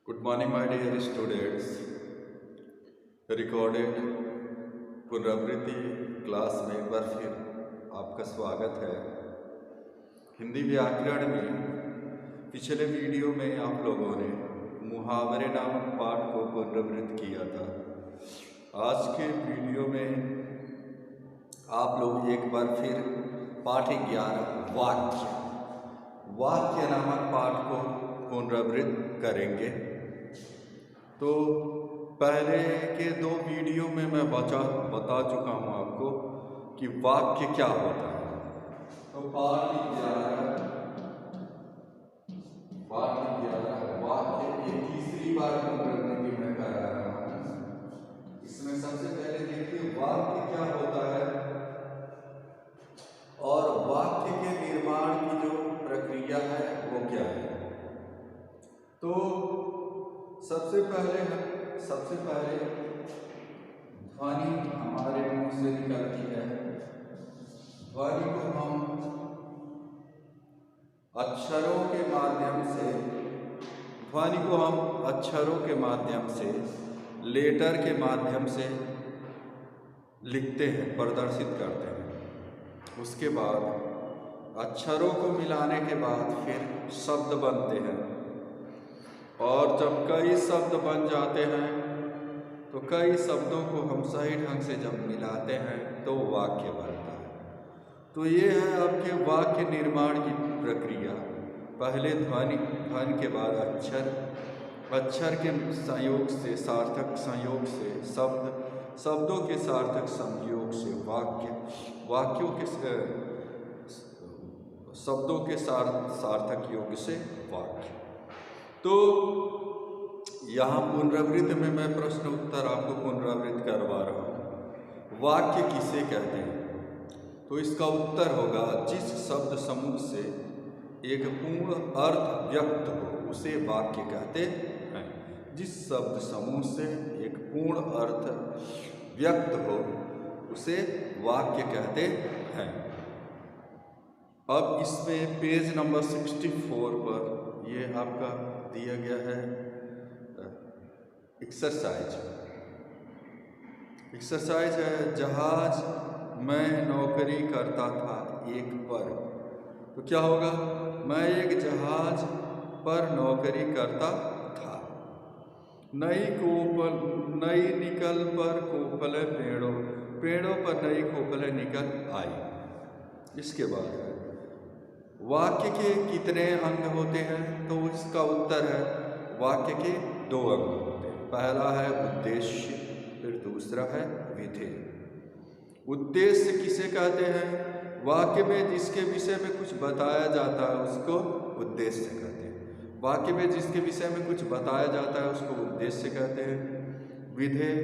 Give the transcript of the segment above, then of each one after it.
Good morning, my dear students. Recorded पुनरावृत्ति class में एक बार फिर आपका स्वागत है। हिंदी व्याकरण में पिछले वीडियो में आप लोगों ने मुहावरे नामक पाठ को पुनरावृत्त किया था। आज के वीडियो में आप लोग एक बार फिर पाठ 11 वाक्य नामक पाठ को पुनरावृत्त करेंगे। तो पहले के दो वीडियो में मैं बता चुका हूँ आपको कि वाक्य क्या होता है। तो पाठ 11 वाक्य ये तीसरी बार पुनरावृत्ति में करा रहा हूँ। इसमें सबसे पहले देखिए वाक्य क्या होता है और वाक्य के निर्माण की जो प्रक्रिया है वो क्या है। तो सबसे पहले ध्वनि हमारे मुंह से निकलती है। ध्वनि को हम अक्षरों के माध्यम से लेटर के माध्यम से लिखते हैं, प्रदर्शित करते हैं। उसके बाद अक्षरों को मिलाने के बाद फिर शब्द बनते हैं और जब कई शब्द बन जाते हैं तो कई शब्दों को हम सही ढंग से जब मिलाते हैं तो वाक्य बनता है। तो ये है आपके वाक्य निर्माण की प्रक्रिया। पहले ध्वनि के बाद अक्षर के संयोग से, सार्थक संयोग से शब्दों के सार्थक संयोग से वाक्यों के शब्दों के सार्थक योग से वाक्य। तो यहाँ पुनरावृत्ति में मैं प्रश्न उत्तर आपको पुनरावृत्त करवा रहा हूँ। वाक्य किसे कहते हैं? तो इसका उत्तर होगा जिस शब्द समूह से एक पूर्ण अर्थ व्यक्त हो उसे वाक्य कहते हैं। जिस शब्द समूह से एक पूर्ण अर्थ व्यक्त हो उसे वाक्य कहते हैं। अब इसमें पेज नंबर 64 पर ये आपका दिया गया है एक्सरसाइज है। जहाज मैं नौकरी करता था एक पर। तो क्या होगा? मैं एक जहाज पर नौकरी करता था। नई निकल पर कोपले पेड़ों पर नई कोपले निकल आई। इसके बाद वाक्य के कितने अंग होते हैं? तो इसका उत्तर है वाक्य के 2 अंग होते हैं। पहला है उद्देश्य, फिर दूसरा है विधेय। उद्देश्य किसे कहते हैं? वाक्य में जिसके विषय में कुछ बताया जाता है उसको उद्देश्य कहते हैं। वाक्य में जिसके विषय में कुछ बताया जाता है उसको उद्देश्य कहते हैं। विधेय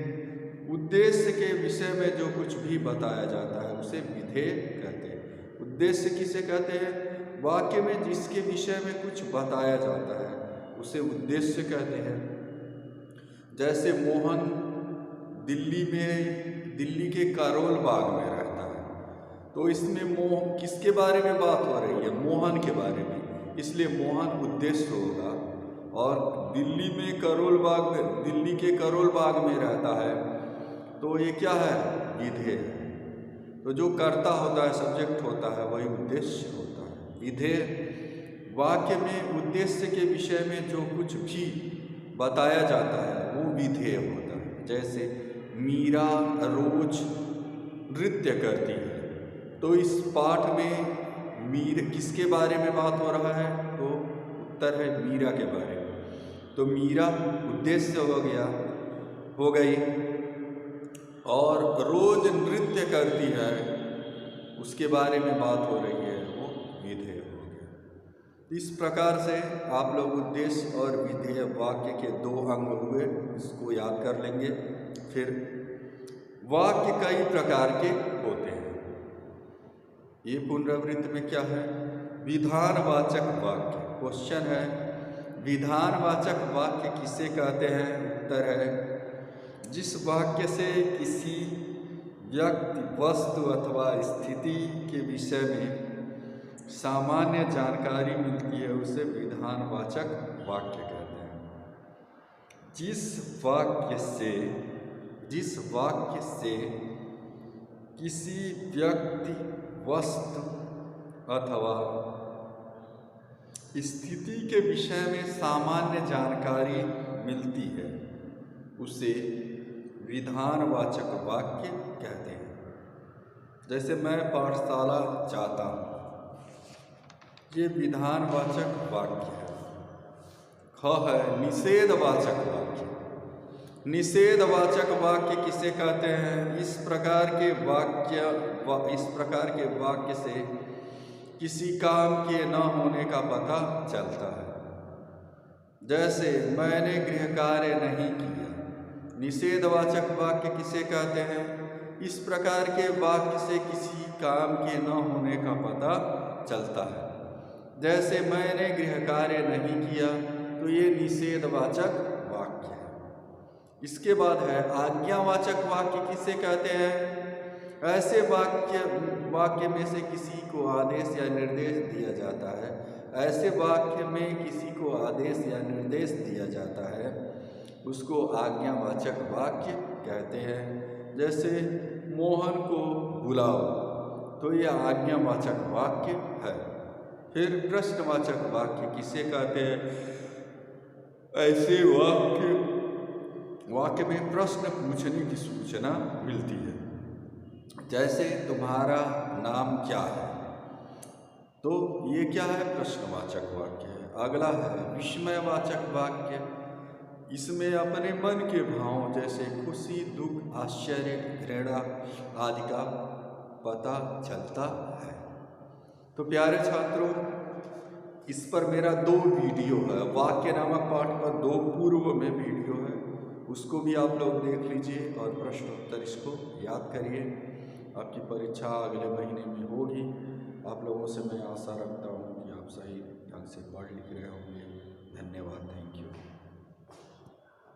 उद्देश्य के विषय में जो कुछ भी बताया जाता है उसे विधेय कहते हैं। उद्देश्य किसे कहते हैं? वाक्य में जिसके विषय में कुछ बताया जाता है उसे उद्देश्य कहते हैं। जैसे मोहन दिल्ली के करोल बाग में रहता है। तो इसमें किसके बारे में बात हो रही है? मोहन के बारे में, इसलिए मोहन उद्देश्य होगा। और दिल्ली के करोल बाग में रहता है तो ये क्या है? विधेय। तो जो कर्ता होता है, सब्जेक्ट होता है, वही उद्देश्य होता है। विधेय वाक्य में उद्देश्य के विषय में जो कुछ भी बताया जाता है वो विधेय होता है। जैसे मीरा रोज नृत्य करती है। तो इस पाठ में किसके बारे में बात हो रहा है? तो उत्तर है मीरा के बारे में। तो मीरा उद्देश्य हो गई और रोज नृत्य करती है उसके बारे में बात हो रही है, वो विधेय हो गया। इस प्रकार से आप लोग उद्देश्य और विधेय वाक्य के 2 अंग हुए, इसको याद कर लेंगे। फिर वाक्य कई प्रकार के होते हैं। ये पुनरावृत्ति में क्या है? विधानवाचक वाक्य। क्वेश्चन है विधानवाचक वाक्य किसे कहते हैं? उत्तर है जिस वाक्य से किसी व्यक्ति, वस्तु अथवा स्थिति के विषय में सामान्य जानकारी मिलती है उसे विधानवाचक वाक्य कहते हैं। जिस वाक्य से किसी व्यक्ति, वस्तु अथवा स्थिति के विषय में सामान्य जानकारी मिलती है उसे विधानवाचक वाक्य कहते हैं। जैसे मैं पाठशाला जाता हूँ, ये विधानवाचक वाक्य है। ख है निषेधवाचक वाक्य। निषेधवाचक वाक्य किसे कहते हैं? इस प्रकार के वाक्य से किसी काम के न होने का पता चलता है। जैसे मैंने गृह कार्य नहीं किया। निषेधवाचक वाक्य किसे कहते हैं? इस प्रकार के वाक्य से किसी काम के न होने का पता चलता है। जैसे मैंने गृह कार्य नहीं किया, तो ये निषेधवाचक वाक्य है। इसके बाद है आज्ञावाचक वाक्य किसे कहते हैं? ऐसे वाक्य में से किसी को आदेश या निर्देश दिया जाता है। ऐसे वाक्य में किसी को आदेश या निर्देश दिया जाता है, उसको आज्ञावाचक वाक्य कहते हैं। जैसे मोहन को बुलाओ, तो यह आज्ञावाचक वाक्य है। फिर प्रश्नवाचक वाक्य किसे कहते हैं? ऐसे वाक्य में प्रश्न पूछने की सूचना मिलती है। जैसे तुम्हारा नाम क्या है? तो ये क्या है? प्रश्नवाचक वाक्य है। अगला है विस्मयवाचक वाक्य। इसमें अपने मन के भाव जैसे खुशी, दुख, आश्चर्य, घृणा आदि का पता चलता है। तो प्यारे छात्रों, इस पर मेरा 2 वीडियो है। वाक्य नामक पाठ पर 2 पूर्व में वीडियो है, उसको भी आप लोग देख लीजिए और प्रश्नोत्तर इसको याद करिए। आपकी परीक्षा अगले महीने में होगी। आप लोगों से मैं आशा रखता हूँ कि आप सही ढंग से पढ़ लिख रहे होंगे। धन्यवाद। Thank you.